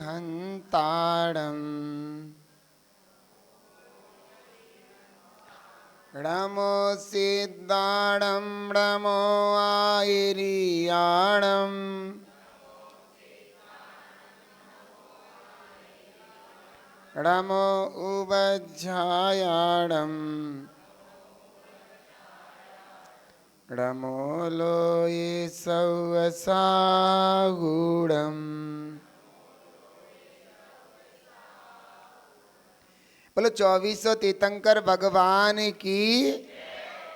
हन्ताडं णमो सिद्धाडं णमो आयिरियाणं णमो उवज्झायाणं णमो लोये सौवसागूढम्। बोलो 2400 तीर्थंकर भगवान की,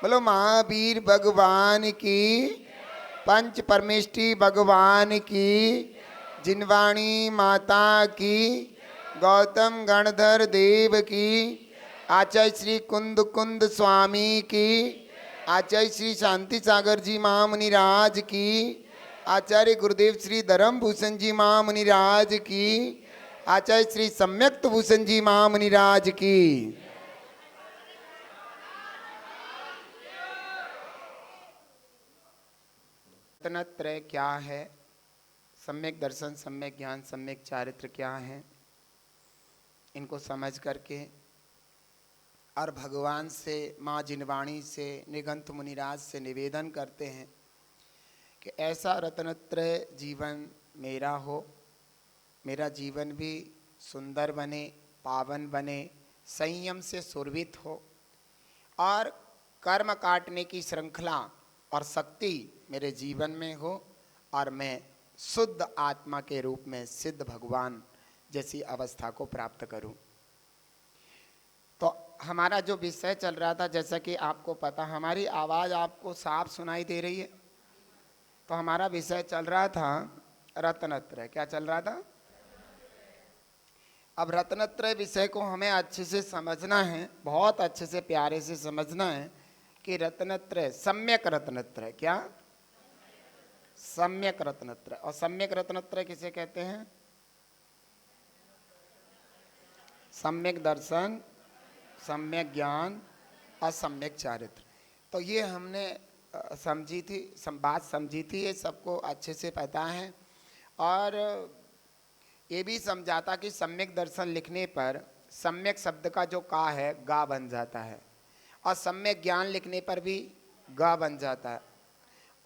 बोलो महावीर भगवान की, पंच परमेष्टि भगवान की, जिनवाणी माता की, गौतम गणधर देव की, आचार्य श्री कुंद कुंद स्वामी की, आचार्य श्री शांति सागर जी महामुनिराज की, आचार्य गुरुदेव श्री धर्म भूषण जी महामुनिराज की, आचार्य श्री सम्यक्त भूषण जी महामुनिराज की। रत्नत्रय क्या है, सम्यक दर्शन, सम्यक ज्ञान, सम्यक चारित्र क्या है, इनको समझ करके और भगवान से, माँ जिनवाणी से, निगंत मुनिराज से निवेदन करते हैं कि ऐसा रत्नत्रय जीवन मेरा हो, मेरा जीवन भी सुंदर बने, पावन बने, संयम से सुरभित हो और कर्म काटने की श्रृंखला और शक्ति मेरे जीवन में हो और मैं शुद्ध आत्मा के रूप में सिद्ध भगवान जैसी अवस्था को प्राप्त करूं। तो हमारा जो विषय चल रहा था, जैसा कि आपको पता, हमारी आवाज़ आपको साफ सुनाई दे रही है। तो हमारा विषय चल रहा था रत्नत्रय। क्या चल रहा था? अब रत्नत्रय विषय को हमें अच्छे से समझना है, बहुत अच्छे से प्यारे से समझना है कि रत्नत्रय, सम्यक रत्नत्रय, क्या सम्यक रत्नत्रय। और सम्यक रत्नत्रय किसे कहते हैं? सम्यक दर्शन, सम्यक ज्ञान और सम्यक चारित्र। तो ये हमने समझी थी, बात समझी थी, ये सबको अच्छे से पता है। और ये भी समझाता कि सम्यक दर्शन लिखने पर सम्यक शब्द का जो का है गा बन जाता है, और सम्यक ज्ञान लिखने पर भी गा बन जाता है,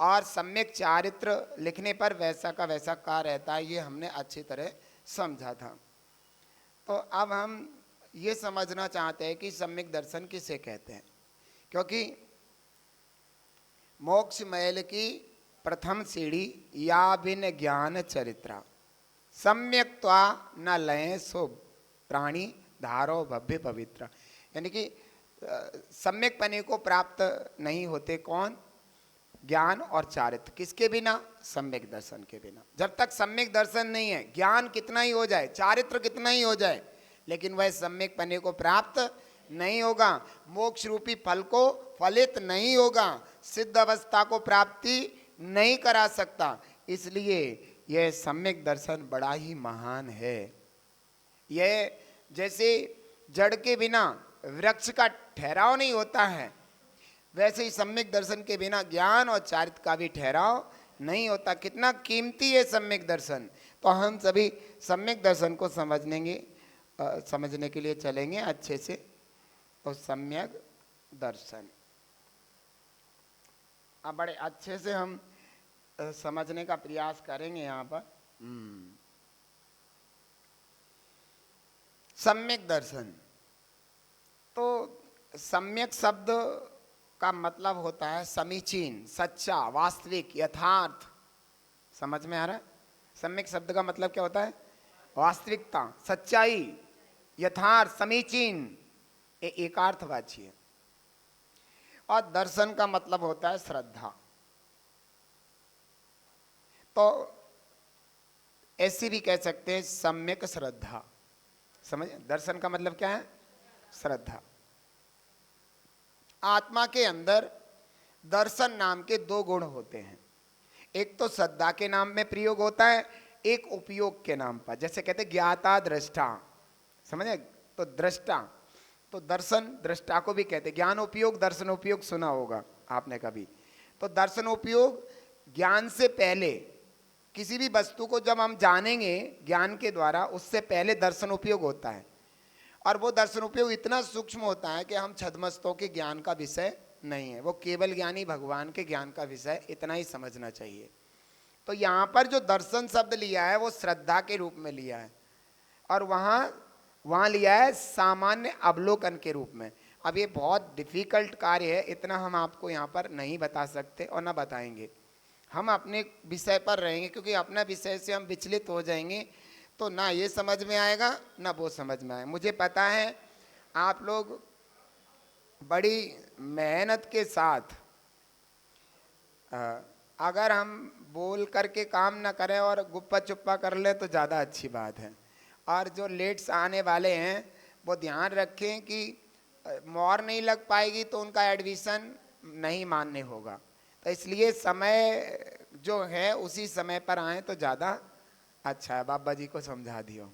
और सम्यक चारित्र लिखने पर वैसा का वैसा का रहता है। ये हमने अच्छी तरह समझा था। तो अब हम ये समझना चाहते हैं कि सम्यक दर्शन किसे कहते हैं, क्योंकि मोक्ष महल की प्रथम सीढ़ी या बिन ज्ञान चरित्रा सम्यक्त्वा न लय सो प्राणी धारो भव्य पवित्र। यानी कि सम्यक पने को प्राप्त नहीं होते कौन? ज्ञान और चारित्र। किसके बिना? सम्यक दर्शन के बिना। जब तक सम्यक दर्शन नहीं है, ज्ञान कितना ही हो जाए, चारित्र कितना ही हो जाए, लेकिन वह सम्यक पने को प्राप्त नहीं होगा, मोक्ष रूपी फल को फलित नहीं होगा, सिद्ध अवस्था को प्राप्ति नहीं करा सकता। इसलिए यह सम्यक दर्शन बड़ा ही महान है। यह जैसे जड़ के बिना वृक्ष का ठहराव नहीं होता है, वैसे ही सम्यक दर्शन के बिना ज्ञान और चारित्र का भी ठहराव नहीं होता। कितना कीमती है सम्यक दर्शन। तो हम सभी सम्यक दर्शन को समझने के लिए चलेंगे अच्छे से। तो सम्यक दर्शन अब बड़े अच्छे से हम समझने का प्रयास करेंगे यहाँ पर। सम्यक दर्शन, तो सम्यक शब्द का मतलब होता है समीचीन, सच्चा, वास्तविक, यथार्थ। समझ में आ रहा है? सम्यक शब्द का मतलब क्या होता है? वास्तविकता, सच्चाई, यथार्थ, समीचीन, ये एकार्थवाची है। और दर्शन का मतलब होता है श्रद्धा। तो ऐसी भी कह सकते हैं सम्यक श्रद्धा। समझ? दर्शन का मतलब क्या है? श्रद्धा। आत्मा के अंदर दर्शन नाम के दो गुण होते हैं। एक तो श्रद्धा के नाम में प्रयोग होता है, एक उपयोग के नाम पर। जैसे कहते हैं ज्ञाता दृष्टा, समझे? तो दृष्टा, तो दर्शन दृष्टा को भी कहते हैं। ज्ञान उपयोग, दर्शन उपयोग सुना होगा आपने कभी। तो दर्शन उपयोग ज्ञान से पहले किसी भी वस्तु को जब हम जानेंगे ज्ञान के द्वारा, उससे पहले दर्शन उपयोग होता है, और वो दर्शन उपयोग इतना सूक्ष्म होता है कि हम छद्मस्तों के ज्ञान का विषय नहीं है, वो केवल ज्ञानी भगवान के ज्ञान का विषय, इतना ही समझना चाहिए। तो यहाँ पर जो दर्शन शब्द लिया है वो श्रद्धा के रूप में लिया है, और वहाँ लिया है सामान्य अवलोकन के रूप में। अब ये बहुत डिफिकल्ट कार्य है, इतना हम आपको यहाँ पर नहीं बता सकते और ना बताएंगे। हम अपने विषय पर रहेंगे, क्योंकि अपना विषय से हम विचलित हो जाएंगे तो ना ये समझ में आएगा ना वो समझ में आएगा। मुझे पता है आप लोग बड़ी मेहनत के साथ, अगर हम बोल करके काम ना करें और गुप्पा चुप्पा कर ले तो ज़्यादा अच्छी बात है। और जो लेट्स आने वाले हैं वो ध्यान रखें कि मोहर नहीं लग पाएगी तो उनका एडमिशन नहीं मान्य होगा, तो इसलिए समय जो है उसी समय पर आए तो ज़्यादा अच्छा है। बाबा जी को समझा दियो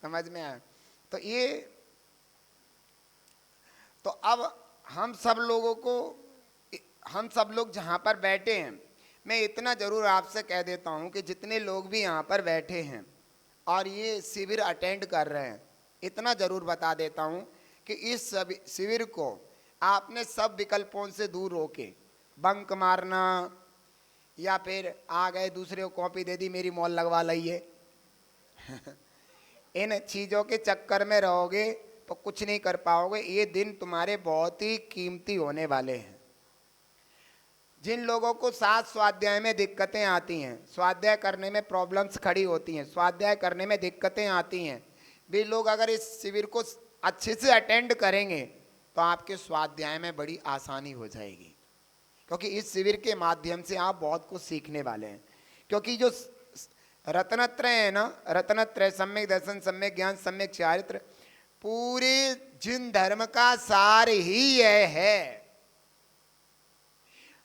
समझ में आया? तो ये, तो अब हम सब लोग जहाँ पर बैठे हैं, मैं इतना जरूर आपसे कह देता हूँ कि जितने लोग भी यहाँ पर बैठे हैं और ये शिविर अटेंड कर रहे हैं, इतना जरूर बता देता हूँ कि इस शिविर को आपने सब विकल्पों से दूर होके, बंक मारना या फिर आ गए दूसरे को कॉपी दे दी मेरी मॉल लगवा लाइए इन चीज़ों के चक्कर में रहोगे तो कुछ नहीं कर पाओगे। ये दिन तुम्हारे बहुत ही कीमती होने वाले हैं। जिन लोगों को साथ स्वाध्याय में दिक्कतें आती हैं, स्वाध्याय करने में प्रॉब्लम्स खड़ी होती हैं, स्वाध्याय करने में दिक्कतें आती हैं, वे लोग अगर इस शिविर को अच्छे से अटेंड करेंगे तो आपके स्वाध्याय में बड़ी आसानी हो जाएगी, क्योंकि इस शिविर के माध्यम से आप बहुत कुछ सीखने वाले हैं। क्योंकि जो रत्नत्रय है ना, रत्नत्रय सम्यक दर्शन, सम्यक ज्ञान, सम्यक चारित्र, पूरे जिन धर्म का सार ही यह है।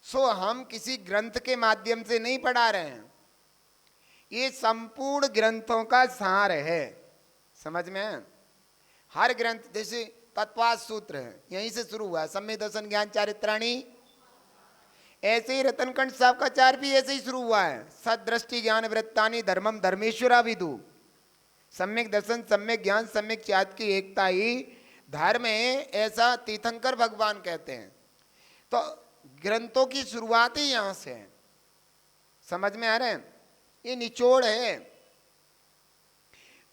सो हम किसी ग्रंथ के माध्यम से नहीं पढ़ा रहे हैं, ये संपूर्ण ग्रंथों का सार है। समझ में है? हर ग्रंथ, जैसे तत्वाद सूत्र है, यहीं से शुरू हुआ, सम्यक दर्शन ज्ञान चारित्राणी। ऐसे ही रतनकंठ साहब का चार भी ऐसे ही शुरू हुआ है, सदृष्टि ज्ञान वृत्तानि धर्मम धर्मेश्वरा विदु। सम्यक दर्शन, सम्यक ज्ञान, सम्यक चारित्र की एकता ही धर्म है, ऐसा तीर्थंकर भगवान कहते हैं। तो ग्रंथों की शुरुआत ही यहां से है। समझ में आ रहे हैं? ये निचोड़ है।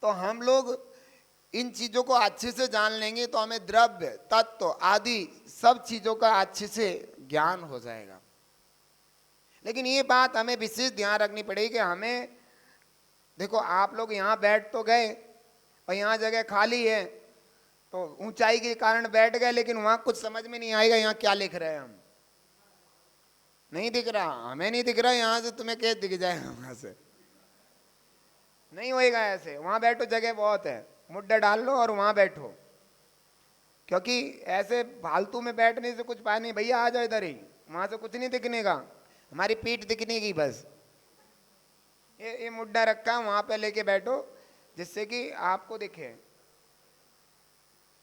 तो हम लोग इन चीजों को अच्छे से जान लेंगे तो हमें द्रव्य, तत्व आदि सब चीजों का अच्छे से ज्ञान हो जाएगा। लेकिन ये बात हमें विशेष ध्यान रखनी पड़ेगी कि हमें, देखो आप लोग यहाँ बैठ तो गए और यहाँ जगह खाली है तो ऊंचाई के कारण बैठ गए, लेकिन वहां कुछ समझ में नहीं आएगा यहाँ क्या लिख रहे हैं हम। नहीं दिख रहा, हमें नहीं दिख रहा, यहाँ से तुम्हें कैसे दिख जाएगा? वहां से नहीं होएगा ऐसे। वहां बैठो, जगह बहुत है, मुड्डा डाल लो और वहां बैठो, क्योंकि ऐसे फालतू में बैठने से कुछ पाया नहीं। भैया आ जाओ इधर ही, वहां से कुछ नहीं दिखने का, हमारी पीठ दिखने की बस। ये मुड्डा रखा वहां पे लेके बैठो जिससे कि आपको दिखे।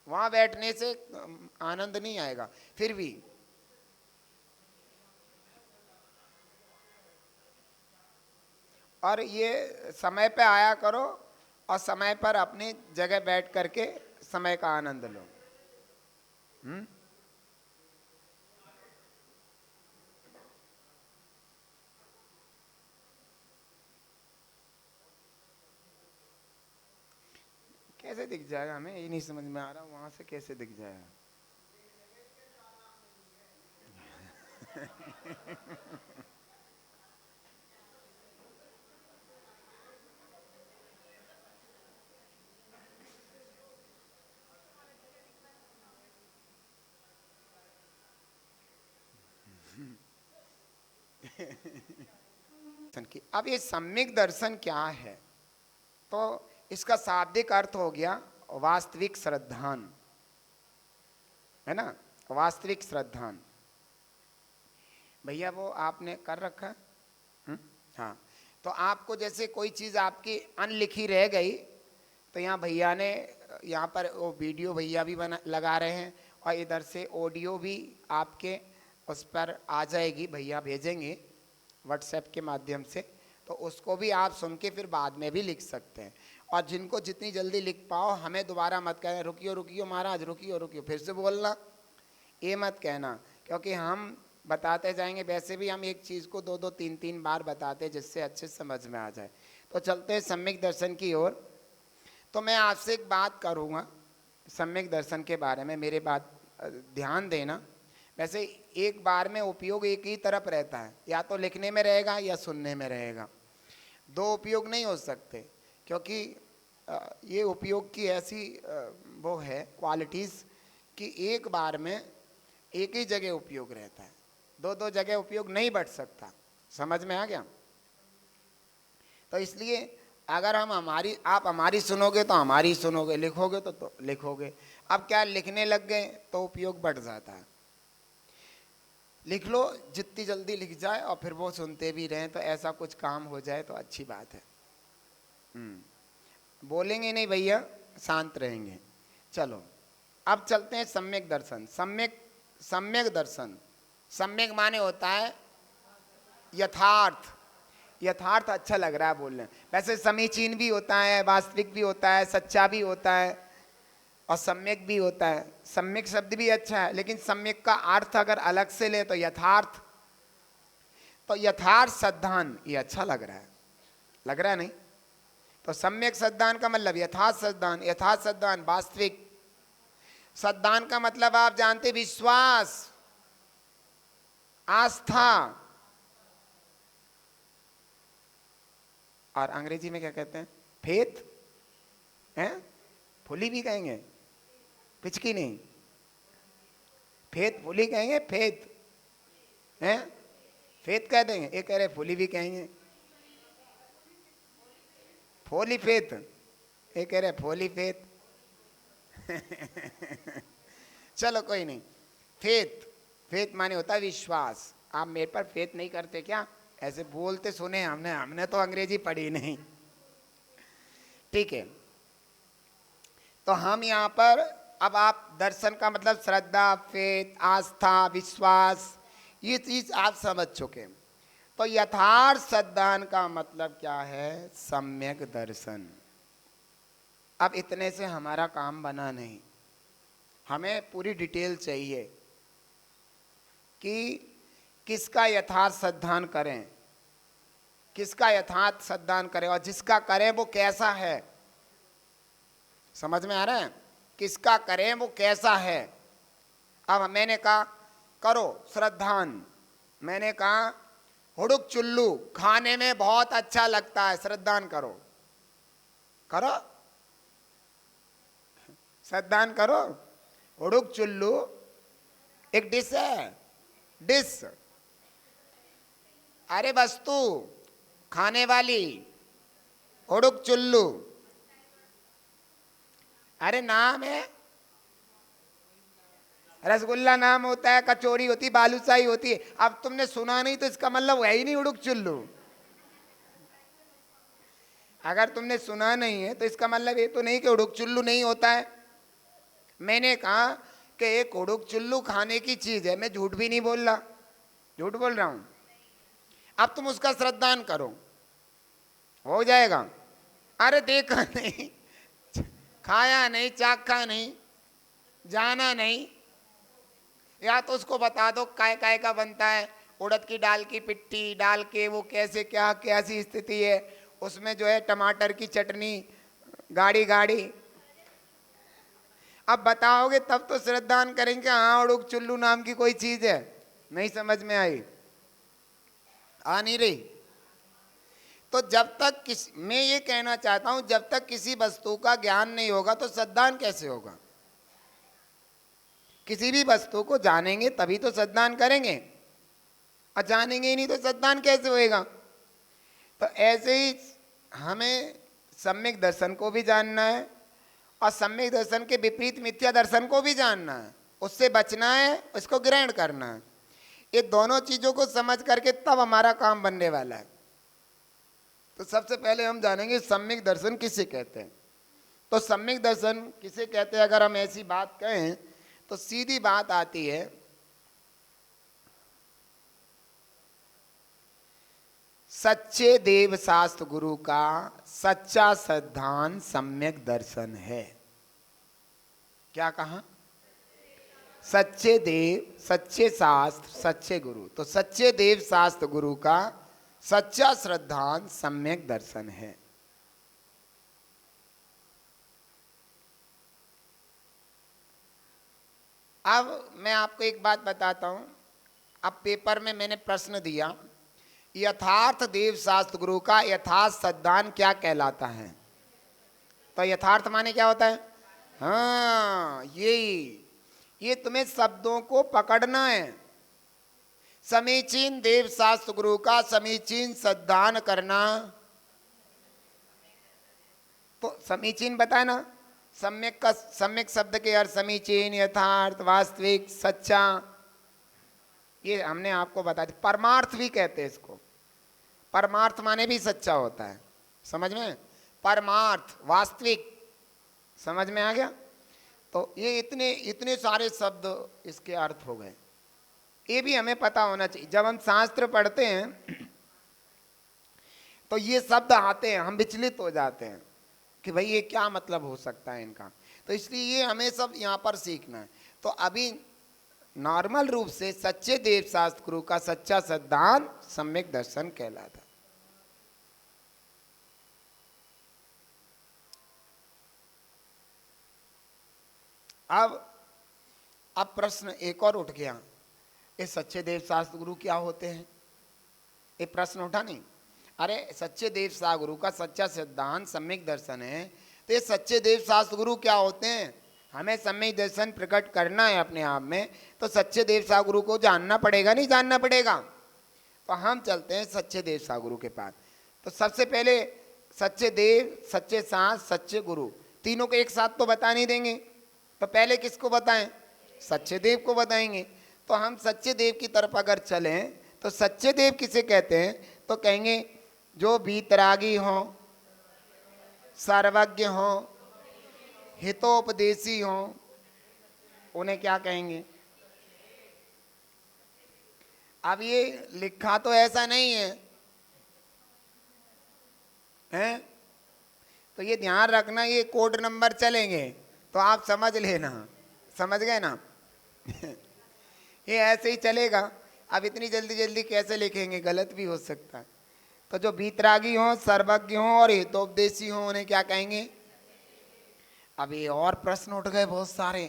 वहां बैठने से आनंद नहीं आएगा। फिर भी और ये समय पे आया करो और समय पर अपनी जगह बैठ करके समय का आनंद लो। कैसे दिख जाएगा? हमें ये नहीं समझ में आ रहा, वहां से कैसे दिख जाएगा? की अब ये सम्यक दर्शन क्या है? तो इसका शाब्दिक अर्थ हो गया वास्तविक श्रद्धान, है ना? वास्तविक श्रद्धान। भैया वो आपने कर रखा? हाँ। तो आपको जैसे कोई चीज आपकी अनलिखी रह गई तो यहाँ भैया ने, यहाँ पर वो वीडियो भैया भी बना लगा रहे हैं और इधर से ऑडियो भी आपके उस पर आ जाएगी, भैया भेजेंगे। व्हाट्सएप के माध्यम से, तो उसको भी आप सुन के फिर बाद में भी लिख सकते हैं। और जिनको जितनी जल्दी लिख पाओ, हमें दोबारा मत कहना रुकियो रुकियो महाराज, रुकियो रुकियो, फिर से बोलना, ये मत कहना, क्योंकि हम बताते जाएंगे। वैसे भी हम एक चीज़ को 2-2 3-3 बार बताते हैं जिससे अच्छे समझ में आ जाए। तो चलते हैं सम्यक दर्शन की ओर। तो मैं आपसे एक बात करूँगा सम्यक दर्शन के बारे में, मेरे बात ध्यान देना। वैसे एक बार में उपयोग एक ही तरफ रहता है, या तो लिखने में रहेगा या सुनने में रहेगा, दो उपयोग नहीं हो सकते, क्योंकि ये उपयोग की ऐसी वो है क्वालिटीज़ कि एक बार में एक ही जगह उपयोग रहता है, दो दो जगह उपयोग नहीं बढ़ सकता। समझ में आ गया? तो इसलिए अगर हम आप हमारी सुनोगे तो हमारी सुनोगे, लिखोगे तो लिखोगे। अब क्या लिखने लग गए तो उपयोग बढ़ जाता है। लिख लो जितनी जल्दी लिख जाए और फिर वो सुनते भी रहें, तो ऐसा कुछ काम हो जाए तो अच्छी बात है। बोलेंगे नहीं भैया, शांत रहेंगे। चलो अब चलते हैं सम्यक दर्शन। सम्यक दर्शन, सम्यक माने होता है यथार्थ। यथार्थ अच्छा लग रहा है बोलने। वैसे समीचीन भी होता है, वास्तविक भी होता है, सच्चा भी होता है और सम्यक भी होता है। सम्यक शब्द भी अच्छा है, लेकिन सम्यक का अर्थ अगर अलग से ले तो यथार्थ। तो यथार्थ सद्धान, ये अच्छा लग रहा है नहीं? तो सम्यक सद्धान का मतलब यथार्थ सद्धान। यथार्थ सद्धान वास्तविक। सद्धान का मतलब आप जानते, विश्वास, आस्था। और अंग्रेजी में क्या कहते हैं? फेथ हैं? फुली भी कहेंगे, पिचकी नहीं, फेथ फुली कहेंगे, फेथ हैं, फेथ कह देंगे। एक कह रहे फुली भी कहेंगे, फोली फेथ, एक कह रहे फोली फेथ। चलो कोई नहीं। फेथ माने होता है विश्वास। आप मेरे पर फेथ नहीं करते क्या? ऐसे बोलते सुने हमने तो अंग्रेजी पढ़ी नहीं। ठीक है, तो हम यहाँ पर अब आप दर्शन का मतलब श्रद्धा, फेथ, आस्था, विश्वास, ये चीज आप समझ चुके। तो यथार्थ सद्धान का मतलब क्या है? सम्यक दर्शन। अब इतने से हमारा काम बना नहीं, हमें पूरी डिटेल चाहिए कि किसका यथार्थ सद्धान करें, किसका यथार्थ सद्धान करें, और जिसका करें वो कैसा है। समझ में आ रहा है? किसका करें वो कैसा है। अब मैंने कहा करो श्रद्धान, मैंने कहा हुड़ुक चुल्लू खाने में बहुत अच्छा लगता है, श्रद्धान करो। करो श्रद्धान करो। हुड़ुक चुल्लू एक डिश है, डिश, अरे वस्तु खाने वाली, हुड़ुक चुल्लू अरे नाम है। रसगुल्ला नाम होता है, कचौरी होती है, बालूशाही होती है। अब तुमने सुना नहीं तो इसका मतलब है ही नहीं हुड़ुक चुल्लू। अगर तुमने सुना नहीं है तो इसका मतलब ये तो नहीं कि हुड़ुक चुल्लू नहीं होता है। मैंने कहा कि एक हुड़ुक चुल्लू खाने की चीज है, मैं झूठ भी नहीं बोल रहा, झूठ बोल रहा हूं। अब तुम उसका श्रद्धान करो, हो जाएगा। अरे देखा नहीं, खाया नहीं, चाखा नहीं, जाना नहीं, या तो उसको बता दो काय काय का बनता है, उड़द की दाल की पिट्ठी डाल के वो कैसे क्या कैसी स्थिति है, उसमें जो है टमाटर की चटनी गाढ़ी गाढ़ी। अब बताओगे तब तो श्रद्धान करेंगे। हाँ उड़ुक चुल्लू नाम की कोई चीज है, नहीं समझ में आई? आ नहीं रही? तो जब तक मैं ये कहना चाहता हूं, जब तक किसी वस्तु का ज्ञान नहीं होगा तो श्रद्धान कैसे होगा? किसी भी वस्तु को जानेंगे तभी तो श्रद्धान करेंगे, और जानेंगे ही नहीं तो श्रद्धान कैसे होएगा? तो ऐसे ही हमें सम्यक दर्शन को भी जानना है और सम्यक दर्शन के विपरीत मिथ्या दर्शन को भी जानना है, उससे बचना है, उसको ग्रहण करना है। ये दोनों चीजों को समझ करके तब हमारा काम बनने वाला है। तो सबसे पहले हम जानेंगे सम्यक दर्शन किसे कहते हैं। तो सम्यक दर्शन किसे कहते हैं अगर हम ऐसी बात कहें तो सीधी बात आती है सच्चे देव शास्त्र गुरु का सच्चा सिद्धांत सम्यक दर्शन है। क्या कहा? सच्चे देव, सच्चे शास्त्र, सच्चे गुरु। तो सच्चे देव शास्त्र गुरु का सच्चा सिद्धांत सम्यक दर्शन है। अब मैं आपको एक बात बताता हूं। अब पेपर में मैंने प्रश्न दिया, यथार्थ देव शास्त्र गुरु का यथार्थ सिद्धांत क्या कहलाता है? तो यथार्थ माने क्या होता है? हाँ, ये तुम्हें शब्दों को पकड़ना है। समीचीन देव शास्त्र गुरु का समीचीन सिद्धांत करना। तो समीचीन बताए ना, सम्यक का सम्यक शब्द के अर्थ समीचीन, यथार्थ, वास्तविक, सच्चा, ये हमने आपको बता दिया। परमार्थ भी कहते हैं इसको। परमार्थ माने भी सच्चा होता है, समझ में? परमार्थ, वास्तविक, समझ में आ गया? तो ये इतने सारे शब्द इसके अर्थ हो गए। ये भी हमें पता होना चाहिए। जब हम शास्त्र पढ़ते हैं तो ये शब्द आते हैं, हम विचलित हो जाते हैं कि भाई ये क्या मतलब हो सकता है इनका। तो इसलिए ये हमें सब यहाँ पर सीखना है। तो अभी नॉर्मल रूप से सच्चे देव शास्त्र गुरु का सच्चा सिद्धांत सम्यक दर्शन कहलाता। अब प्रश्न एक और उठ गया, ये सच्चे देव शास्त्र गुरु क्या होते हैं? ये प्रश्न उठा नहीं? अरे सच्चे देव शास्त्र गुरु का सच्चा सिद्धांत सम्यक दर्शन है, तो ये सच्चे देव शास्त्र गुरु क्या होते हैं? हमें सम्यक दर्शन प्रकट करना है अपने आप में, तो सच्चे देव शास्त्र गुरु को जानना पड़ेगा, नहीं जानना पड़ेगा? तो हम चलते हैं सच्चे देव शास्त्र गुरु के पास। तो सबसे पहले सच्चे देव, सच्चे शास्त्र, सच्चे गुरु, तीनों को एक साथ तो बता नहीं देंगे। तो पहले किसको बताएं? सच्चे देव को बताएंगे। तो हम सच्चे देव की तरफ अगर चलें तो सच्चे देव किसे कहते हैं? तो कहेंगे जो भीतरागी हो, सर्वज्ञ हो, हितोपदेशी हो, उन्हें क्या कहेंगे? अब ये लिखा तो ऐसा नहीं है, हैं? तो ये ध्यान रखना, ये कोड नंबर चलेंगे तो आप समझ लेना, समझ गए ना? ये ऐसे ही चलेगा। अब इतनी जल्दी जल्दी कैसे लिखेंगे, गलत भी हो सकता है। तो जो भीतरागी हो, सर्वज्ञ हो और हितोपदेशी हो, उन्हें क्या कहेंगे? अब ये और प्रश्न उठ गए बहुत सारे।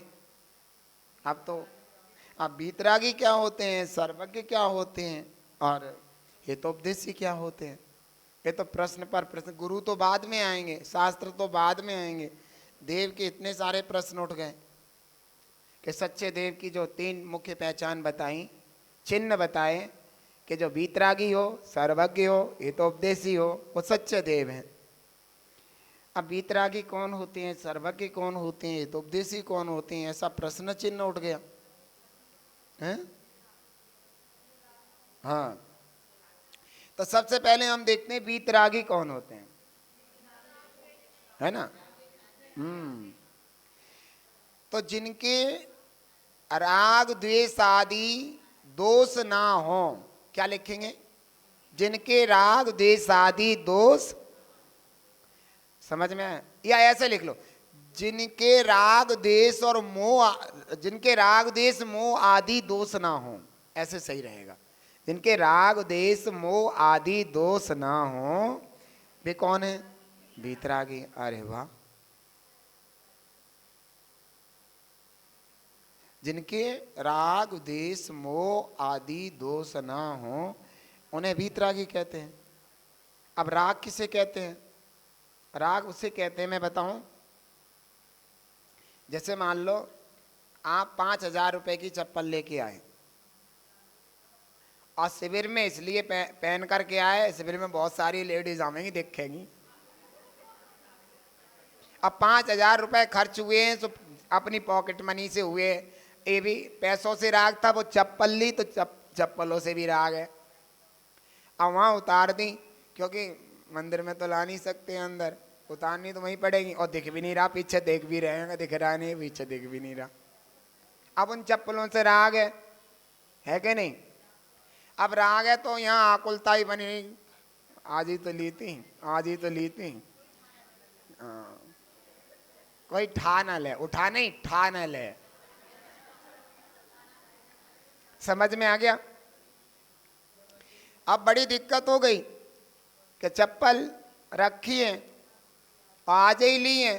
अब भीतरागी क्या होते हैं, सर्वज्ञ क्या होते हैं और हितोपदेशी क्या होते हैं? ये तो प्रश्न पर प्रश्न। गुरु तो बाद में आएंगे, शास्त्र तो बाद में आएंगे। देव के इतने सारे प्रश्न उठ गए कि सच्चे देव की जो 3 मुख्य पहचान बताई, चिन्ह बताए कि जो भीतरागी हो, सर्वज्ञ हो, हितोपदेशी हो, वो सच्चे देव हैं। अब भीतरागी कौन होते हैं, सर्वज्ञ कौन होते हैं, हितोपदेशी कौन होते हैं, ऐसा प्रश्न चिन्ह उठ गया है। हाँ, तो सबसे पहले हम देखते हैं भीतरागी कौन होते हैं, है ना? तो जिनके राग द्वेष आदि दोष ना हो, क्या लिखेंगे? जिनके राग द्वेष आदि दोष, समझ में आया? या ऐसे लिख लो, जिनके राग द्वेष और मोह, जिनके राग द्वेष मोह आदि दोष ना हो, ऐसे सही रहेगा। जिनके राग द्वेष मोह आदि दोष ना हो, वे कौन है? भीतरागी। अरे वाह! जिनके राग द्वेष मोह आदि दोष ना हो, उन्हें भीतरागी कहते हैं। अब राग किसे कहते हैं? राग उसे कहते हैं, मैं बताऊं। जैसे मान लो आप 5,000 रुपए की चप्पल लेके आए और शिविर में इसलिए पहन करके आए, शिविर में बहुत सारी लेडीज आवेंगी, देखेंगी। अब 5,000 रुपए खर्च हुए हैं, तो अपनी पॉकेट मनी से हुए, ये भी पैसों से राग था। वो चप्पल ली तो चप्पलों से भी राग है। अब वहाँ उतार दी, क्योंकि मंदिर में तो ला नहीं सकते हैं, अंदर उतारनी तो वहीं पड़ेगी। और दिख भी नहीं रहा, पीछे देख भी रहे हैं, दिख रहा नहीं, पीछे दिख भी नहीं रहा। अब उन चप्पलों से राग है कि नहीं? अब राग है तो यहाँ आकुलता ही बनी, आज ही तो ली थी, आज ही तो ली थी। कोई ठा ना ले, उठा नहीं, ठा ना ले। समझ में आ गया? अब बड़ी दिक्कत हो गई कि चप्पल रखी है, आज ही ली है,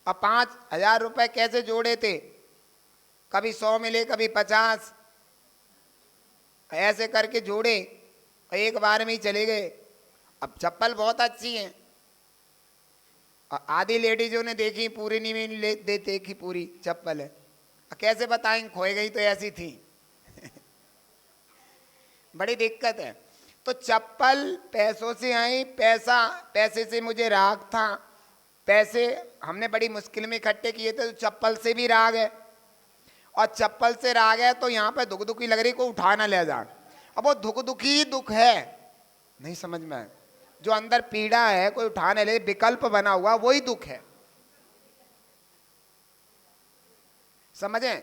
अब 5,000 रुपए कैसे जोड़े थे, कभी 100 मिले कभी 50, ऐसे करके जोड़े, एक बार में ही चले गए। अब चप्पल बहुत अच्छी है, आधी लेडीजों ने देखी, पूरी नहीं देखी, पूरी चप्पल है, कैसे बताएं खोए गई तो ऐसी थी। बड़ी दिक्कत है। तो चप्पल पैसों से आई, पैसे से मुझे राग था, पैसे हमने बड़ी मुश्किल में इकट्ठे किए थे, तो चप्पल से भी राग है, और चप्पल से राग है तो यहाँ पे दुख दुखी लग रही, को उठा ना ले जा। अब वो दुख दुखी दुख है, नहीं समझ में आए? जो अंदर पीड़ा है, कोई उठाने ले, विकल्प बना हुआ, वही दुख है, समझे?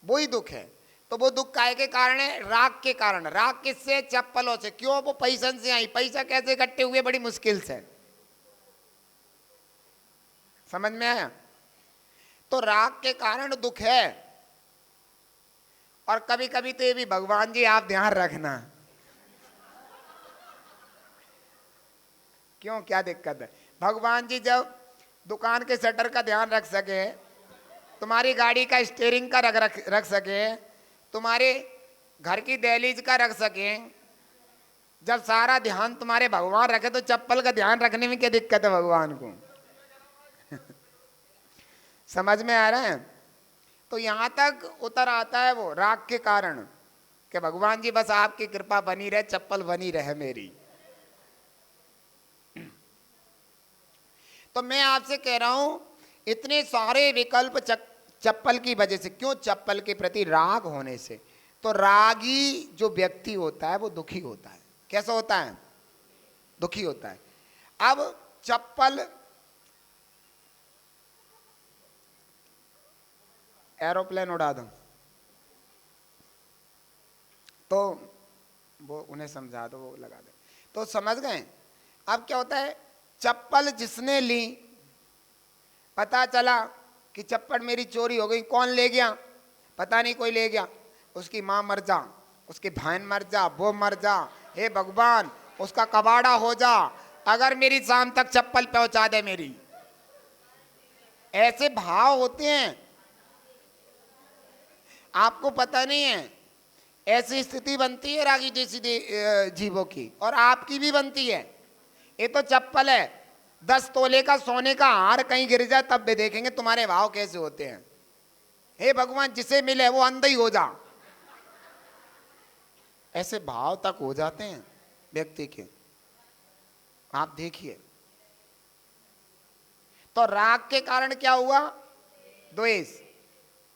वही दुख है। तो वो दुख काय के कारण है? राग के कारण। राग किससे? चप्पलों से। क्यों? वो पैसन से आई। पैसा कैसे इकट्ठे हुए? बड़ी मुश्किल से। समझ में आया? तो राग के कारण दुख है। और कभी कभी तो ये भी, भगवान जी आप ध्यान रखना। क्यों, क्या दिक्कत है? भगवान जी जब दुकान के शटर का ध्यान रख सके, तुम्हारी गाड़ी का स्टीयरिंग का रख सके, तुम्हारे घर की दहलीज का रख सके, जब सारा ध्यान तुम्हारे भगवान रखे, तो चप्पल का ध्यान रखने में क्या दिक्कत है भगवान को? समझ में आ रहा है? तो यहां तक उतर आता है वो राग के कारण कि भगवान जी बस आपकी कृपा बनी रहे, चप्पल बनी रहे मेरी। तो मैं आपसे कह रहा हूं, इतने सारे विकल्प चप्पल की वजह से। क्यों? चप्पल के प्रति राग होने से। तो रागी जो व्यक्ति होता है वो दुखी होता है। कैसा होता है? दुखी होता है। अब चप्पल, एरोप्लेन उड़ा दूं तो वो उन्हें समझा दो, वो लगा दे, तो समझ गए? अब क्या होता है? चप्पल जिसने ली, पता चला कि चप्पल मेरी चोरी हो गई, कौन ले गया? पता नहीं, कोई ले गया। उसकी माँ मर जा, उसकी बहन मर जा, वो मर जा, हे भगवान उसका कबाड़ा हो जा, अगर मेरी शाम तक चप्पल पहुंचा दे मेरी। ऐसे भाव होते हैं, आपको पता नहीं है। ऐसी स्थिति बनती है रागी जैसी जीवों की, और आपकी भी बनती है। ये तो चप्पल है, 10 तोले का सोने का हार कहीं गिर जाए तब भी देखेंगे तुम्हारे भाव कैसे होते हैं। हे भगवान जिसे मिले वो अंधा ही हो जा, ऐसे भाव तक हो जाते हैं व्यक्ति के। आप देखिए, तो राग के कारण क्या हुआ? द्वेष।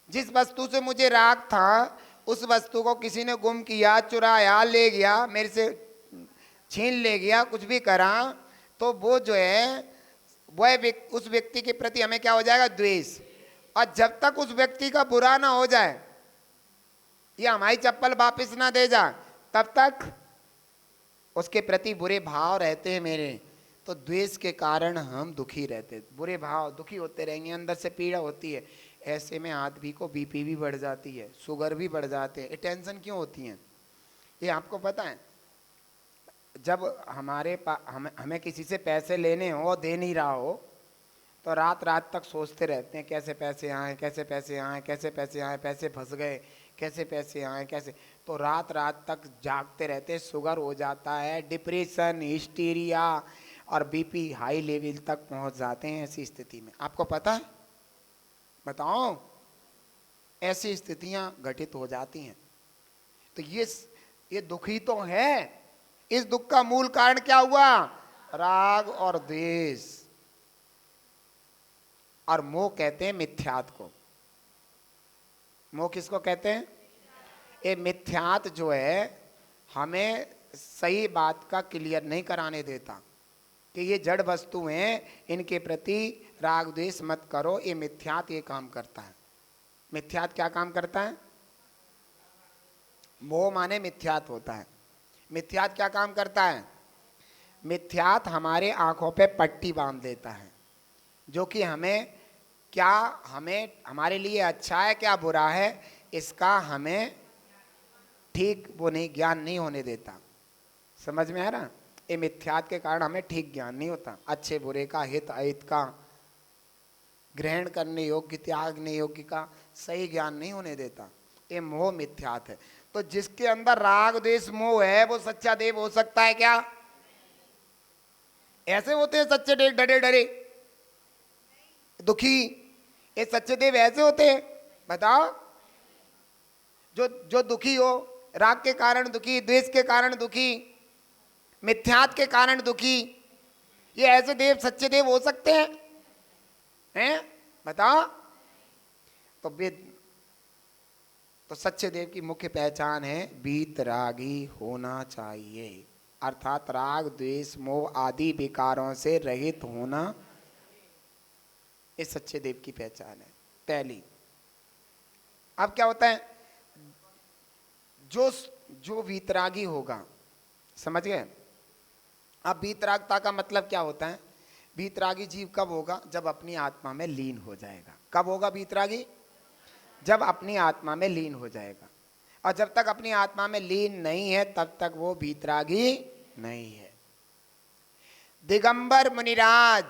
जिस वस्तु से मुझे राग था, उस वस्तु को किसी ने गुम किया, चुराया, ले गया, मेरे से छीन ले गया, कुछ भी करा, तो वो जो है वह उस व्यक्ति के प्रति हमें क्या हो जाएगा? द्वेष। और जब तक उस व्यक्ति का बुरा ना हो जाए या हमारी चप्पल वापस ना दे जाए, तब तक उसके प्रति बुरे भाव रहते हैं मेरे। तो द्वेष के कारण हम दुखी रहते, बुरे भाव, दुखी होते रहेंगे, अंदर से पीड़ा होती है। ऐसे में आदमी को बीपी भी बढ़ जाती है, शुगर भी बढ़ जाते हैं। टेंशन क्यों होती है? ये आपको पता है? जब हमें किसी से पैसे लेने हो, दे नहीं रहा हो, तो रात रात तक सोचते रहते हैं कैसे पैसे आए, कैसे पैसे आए, कैसे पैसे आए, पैसे फंस गए, कैसे पैसे आए, कैसे। तो रात रात तक जागते रहते हैं, शुगर हो जाता है, डिप्रेशन, हिस्टीरिया और बीपी हाई लेवल तक पहुंच जाते हैं ऐसी स्थिति में। आपको पता है? बताओ, ऐसी स्थितियां घटित हो जाती हैं। तो ये दुखी तो है। इस दुख का मूल कारण क्या हुआ? राग और द्वेष। और मोह कहते हैं मिथ्यात को। मोह किसको कहते हैं? ये मिथ्यात जो है हमें सही बात का क्लियर नहीं कराने देता कि ये जड़ वस्तु हैं, इनके प्रति राग द्वेष मत करो। ये मिथ्यात ये काम करता है। मिथ्यात क्या काम करता है? मोह माने मिथ्यात होता है। मिथ्यात क्या काम करता है? मिथ्यात हमारे आंखों पे पट्टी बांध देता है, जो कि हमें हमारे लिए अच्छा है क्या बुरा है इसका हमें ठीक वो नहीं ज्ञान नहीं होने देता। समझ में आ रहा? ये मिथ्यात के कारण हमें ठीक ज्ञान नहीं होता, अच्छे बुरे का, हित अहित का, ग्रहण करने योग्य त्यागने योग्य का सही ज्ञान नहीं होने देता। ये मोह मिथ्यात है। तो जिसके अंदर राग द्वेष मोह है वो सच्चा देव हो सकता है क्या? ऐसे होते हैं सच्चे देव, डरे डरे दुखी, ये सच्चे देव ऐसे होते हैं? बताओ। जो दुखी हो, राग के कारण दुखी, द्वेष के कारण दुखी, मिथ्यात के कारण दुखी, ये ऐसे देव सच्चे देव हो सकते हैं? हैं? बताओ। तो सच्चे देव की मुख्य पहचान है वीतरागी होना चाहिए, अर्थात राग द्वेष मोह आदि विकारों से रहित होना, इस सच्चे देव की पहचान है पहली। अब क्या होता है, जो वीतरागी होगा, समझ गए? अब वीतरागता का मतलब क्या होता है? वीतरागी जीव कब होगा? जब अपनी आत्मा में लीन हो जाएगा। कब होगा वीतरागी? जब अपनी आत्मा में लीन हो जाएगा। और जब तक अपनी आत्मा में लीन नहीं है तब तक वो वीतरागी नहीं है। दिगंबर मुनिराज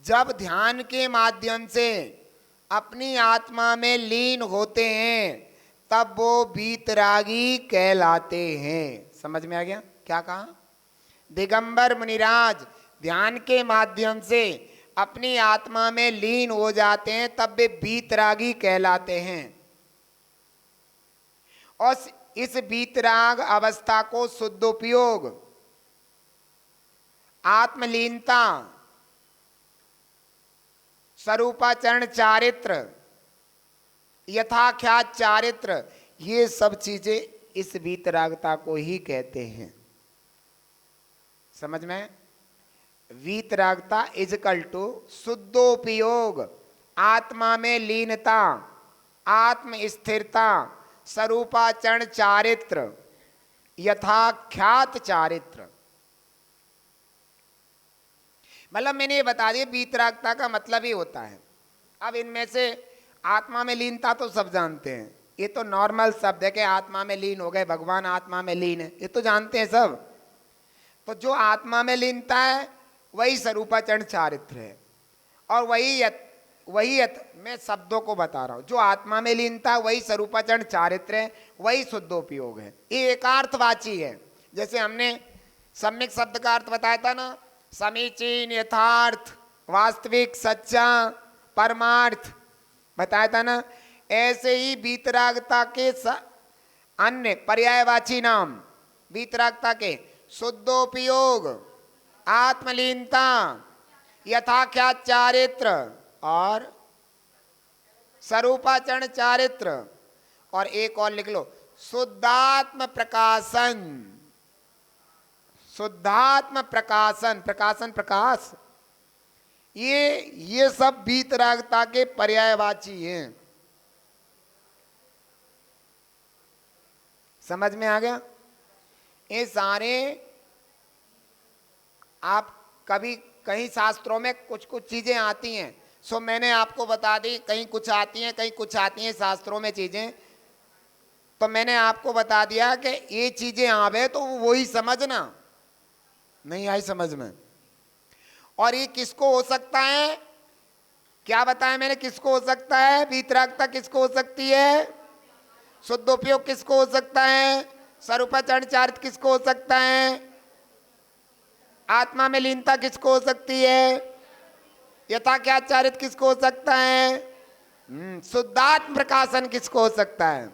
जब ध्यान के माध्यम से अपनी आत्मा में लीन होते हैं तब वो वीतरागी कहलाते हैं। समझ में आ गया क्या कहा? दिगंबर मुनिराज ध्यान के माध्यम से अपनी आत्मा में लीन हो जाते हैं तब वे वीतरागी कहलाते हैं। और इस वीतराग अवस्था को शुद्धोपयोग, आत्मलीनता, स्वरूपाचरण चारित्र, यथाख्यात चारित्र, ये सब चीजें इस वीतरागता को ही कहते हैं। समझ में? वीतरागता इजकल टू शुद्धोपयोग, आत्मा में लीनता, आत्म स्थिरता, स्वरूपाचरण चारित्र, यथाख्यात चारित्र। मतलब मैंने ये बता दिया वीतरागता का मतलब ही होता है। अब इनमें से आत्मा में लीनता तो सब जानते हैं, ये तो नॉर्मल शब्द है कि आत्मा में लीन हो गए, भगवान आत्मा में लीन है, ये तो जानते हैं सब। तो जो आत्मा में लीनता है वही स्वरूपाचरण चारित्र है, और मैं शब्दों को बता रहा हूं, जो आत्मा में लीनता वही स्वरूपाचरण चारित्र है, वही शुद्धोपयोग है। ये एकार्थवाची है। जैसे हमने सम्यक शब्द का अर्थ बताया था ना, समीचीन, यथार्थ, वास्तविक, सच्चा, परमार्थ बताया था ना, ऐसे ही वीतरागता के अन्य पर्यायवाची नाम वीतरागता के शुद्धोपयोग, आत्मलीनता, यथाख्यात चारित्र और स्वरूपाचरण चारित्र, और एक और लिख लो, शुद्धात्म प्रकाशन। शुद्धात्म प्रकाशन, प्रकाशन प्रकाश, ये सब वीतरागता के पर्यायवाची हैं। समझ में आ गया? ये सारे आप कभी कहीं शास्त्रों में कुछ कुछ चीजें आती हैं, सो मैंने आपको बता दी, कहीं कुछ आती हैं कहीं कुछ आती हैं शास्त्रों में चीजें, तो मैंने आपको बता दिया कि ये चीजें आवे तो वही समझना। नहीं आई समझ में? और ये किसको हो सकता है? क्या बताया मैंने किसको हो सकता है? वीतरागता किसको हो सकती है? शुद्धोपयोग किसको हो सकता है? स्वरूपाचरण चारित्र किसको हो सकता है? आत्मा में लीनता किसको हो सकती है? यथाख्यात चारित्र किसको हो सकता है? शुद्धात्म प्रकाशन किसको हो सकता है?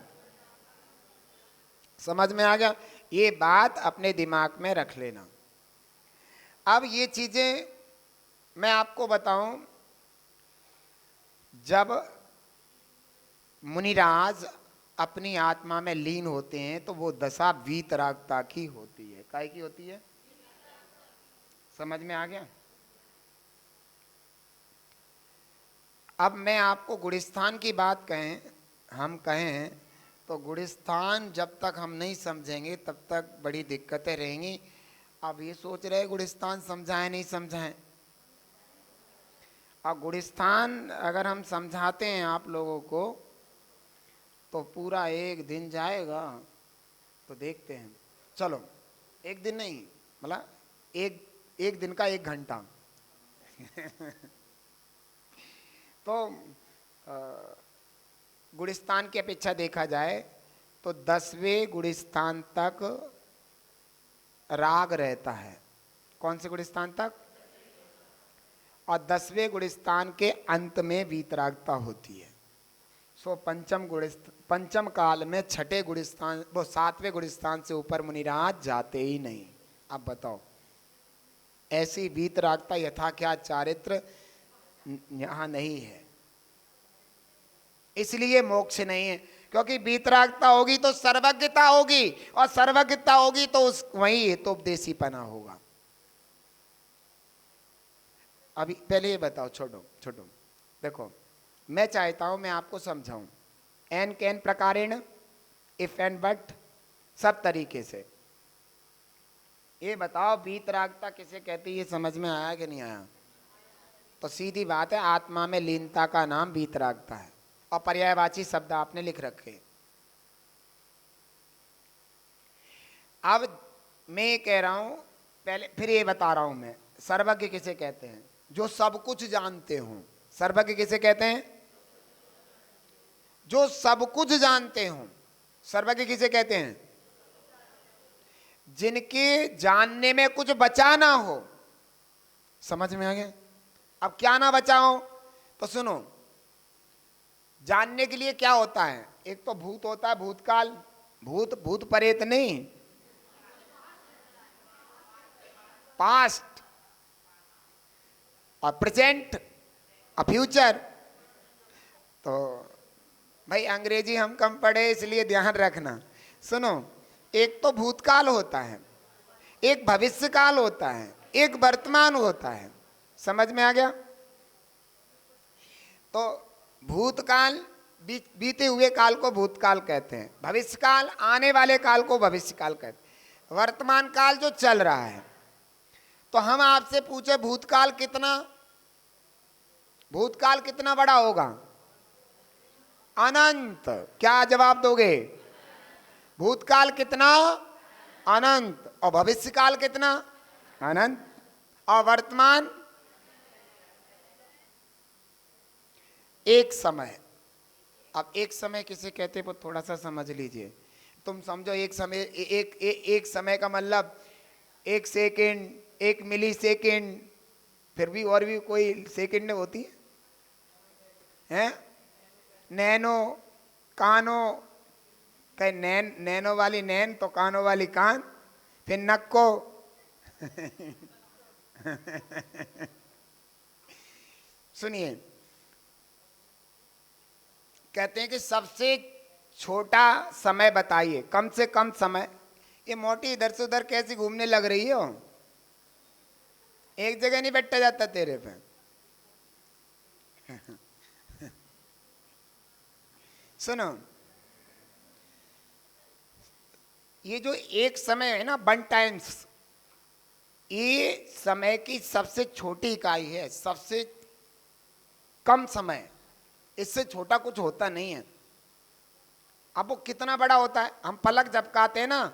समझ में आ गया? ये बात अपने दिमाग में रख लेना। अब ये चीजें मैं आपको बताऊं, जब मुनिराज अपनी आत्मा में लीन होते हैं तो वो दशा वीतरागता की होती है। काय की होती है? समझ में आ गया? अब मैं आपको गुणस्थान की बात हम कहें तो गुणस्थान जब तक हम नहीं समझेंगे तब तक बड़ी दिक्कतें रहेंगी, अब ये सोच रहे गुलिस्तान समझाएं नहीं समझाएं। और गुलिस्तान अगर हम समझाते हैं आप लोगों को तो पूरा एक दिन जाएगा। तो देखते हैं, चलो एक दिन नहीं, मतलब एक एक दिन का 1 घंटा। तो गुलिस्तान की अपेक्षा देखा जाए तो 10वें गुलिस्तान तक राग रहता है। कौन से गुलिस्तान तक? और 10वें गुलिस्तान के अंत में वीतरागता होती है। सो पंचम काल में छठे गुलिस्तान, वो 7वें गुलिस्तान से ऊपर मुनिराज जाते ही नहीं। अब बताओ, ऐसी वीतरागता यथा क्या चारित्र यहां नहीं है, इसलिए मोक्ष नहीं है। क्योंकि वीतरागता होगी तो सर्वज्ञता होगी, और सर्वज्ञता होगी तो उस वही हितोपदेशीपना होगा। अभी पहले ये बताओ, छोड़ो छोड़ो, देखो मैं चाहता हूं मैं आपको समझाऊं एन कैन प्रकारेण, इफ एंड बट, सब तरीके से। ये बताओ वीतरागता किसे कहती है, ये समझ में आया कि नहीं आया? तो सीधी बात है, आत्मा में लीनता का नाम वीतरागता है, और पर्यायवाची शब्द आपने लिख रखे। अब मैं ये कह रहा हूं, पहले फिर ये बता रहा हूं मैं, सर्वज्ञ किसे कहते हैं? जो सब कुछ जानते हो। सर्वज्ञ किसे कहते हैं? जो सब कुछ जानते हो। सर्वज्ञ किसे कहते हैं? जिनके जानने में कुछ बचा ना हो। समझ में आ गया? अब क्या ना बचा हो? तो सुनो, जानने के लिए क्या होता है? एक तो भूत होता है, भूतकाल, भूत परेत नहीं, पास्ट और प्रेजेंट और फ्यूचर। तो भाई अंग्रेजी हम कम पढ़े इसलिए ध्यान रखना। सुनो, एक तो भूतकाल होता है, एक भविष्य काल होता है, एक वर्तमान होता है। समझ में आ गया? तो भूतकाल, बीते हुए काल को भूतकाल कहते हैं, भविष्य काल आने वाले काल को भविष्य काल कहते हैं, वर्तमान काल जो चल रहा है। तो हम आपसे पूछे भूतकाल कितना बड़ा होगा? अनंत। क्या जवाब दोगे? भूतकाल कितना? अनंत। और भविष्य काल कितना? अनंत। और वर्तमान एक समय। अब एक समय किसे कहते हैं वो थोड़ा सा समझ लीजिए। तुम समझो एक समय, एक समय का मतलब 1 सेकेंड, 1 मिली सेकेंड, फिर भी और भी कोई सेकेंड होती है? नैनो, कानो, कहीं नैनो वाली नैन तो कानो वाली कान, फिर नक्को। सुनिए, कहते हैं कि सबसे छोटा समय बताइए, कम से कम समय। ये मोटी इधर से उधर कैसी घूमने लग रही हो? एक जगह नहीं बैठा जाता तेरे पे। सुनो, ये जो एक समय है ना, 1 टाइम्स, ये समय की सबसे छोटी इकाई है, सबसे कम समय। इससे छोटा कुछ होता नहीं है। अब वो कितना बड़ा होता है? हम पलक झपकाते हैं ना,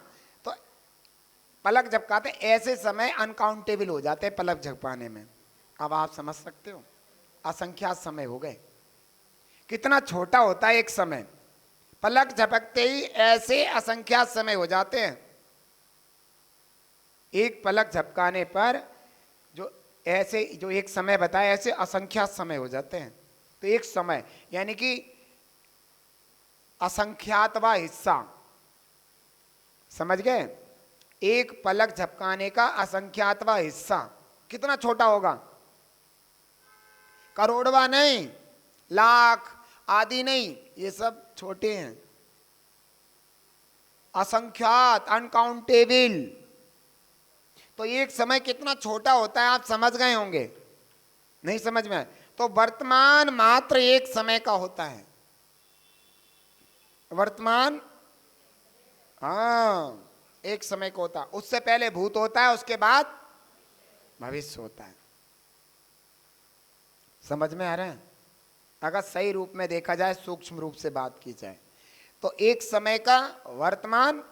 तो पलक झपकाते ऐसे समय अनकाउंटेबल हो जाते हैं पलक झपकाने में। अब आप समझ सकते हो, असंख्यात समय हो गए। कितना छोटा होता है एक समय, पलक झपकते ही ऐसे असंख्यात समय हो जाते हैं। एक पलक झपकाने पर जो ऐसे जो एक समय बताया, ऐसे असंख्यात समय हो जाते हैं। तो एक समय यानी कि असंख्यातवा हिस्सा। समझ गए? एक पलक झपकाने का असंख्यातवा हिस्सा कितना छोटा होगा? करोड़वा नहीं, लाख आदि नहीं, ये सब छोटे हैं। असंख्यात, अनकाउंटेबल। तो एक समय कितना छोटा होता है आप समझ गए होंगे? नहीं समझ में आए? तो वर्तमान मात्र एक समय का होता है। वर्तमान हाँ एक समय को होता, उससे पहले भूत होता है, उसके बाद भविष्य होता है। समझ में आ रहा है? अगर सही रूप में देखा जाए, सूक्ष्म रूप से बात की जाए, तो एक समय का वर्तमान,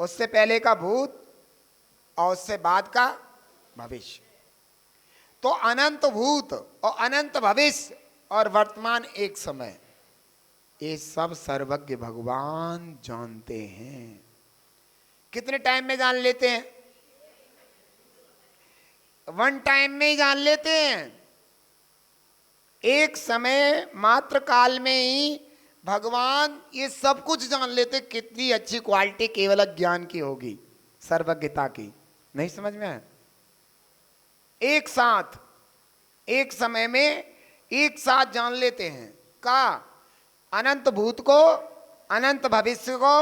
उससे पहले का भूत और उससे बाद का भविष्य। तो अनंत भूत और अनंत भविष्य और वर्तमान एक समय, ये सब सर्वज्ञ भगवान जानते हैं। कितने टाइम में जान लेते हैं? वन टाइम में ही जान लेते हैं। एक समय मात्र काल में ही भगवान ये सब कुछ जान लेते। कितनी अच्छी क्वालिटी केवल ज्ञान की होगी, सर्वज्ञता की। नहीं समझ में आया? एक साथ, एक समय में एक साथ जान लेते हैं का अनंत भूत को, अनंत भविष्य को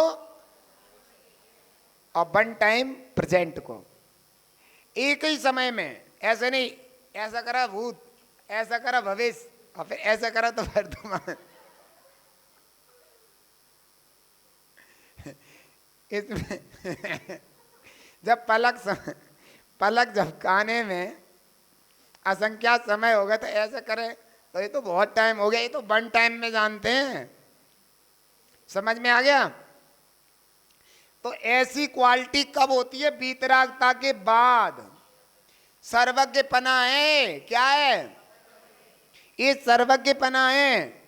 और वन टाइम प्रेजेंट को, एक ही समय में। ऐसे नहीं ऐसा करा भूत, ऐसा करा भविष्य और फिर ऐसा करा तो वर्तमान। इसमें जब पलक झपकाने में असंख्या समय होगा तो ऐसा करे तो ये तो बहुत टाइम हो गया, ये तो वन टाइम में जानते हैं। समझ में आ गया? तो ऐसी क्वालिटी कब होती है? वीतरागता के बाद। सर्वज्ञपना है। क्या है? ये सर्वज्ञपना है।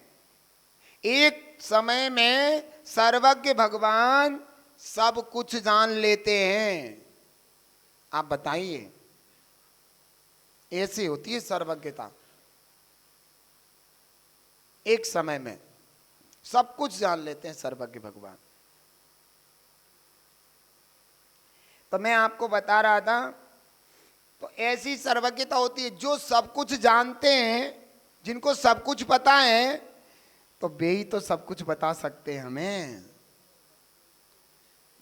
एक समय में सर्वज्ञ भगवान सब कुछ जान लेते हैं। आप बताइए, ऐसी होती है सर्वज्ञता। एक समय में सब कुछ जान लेते हैं सर्वज्ञ भगवान। तो मैं आपको बता रहा था, तो ऐसी सर्वज्ञता होती है जो सब कुछ जानते हैं, जिनको सब कुछ पता है, तो वे ही तो सब कुछ बता सकते हैं हमें।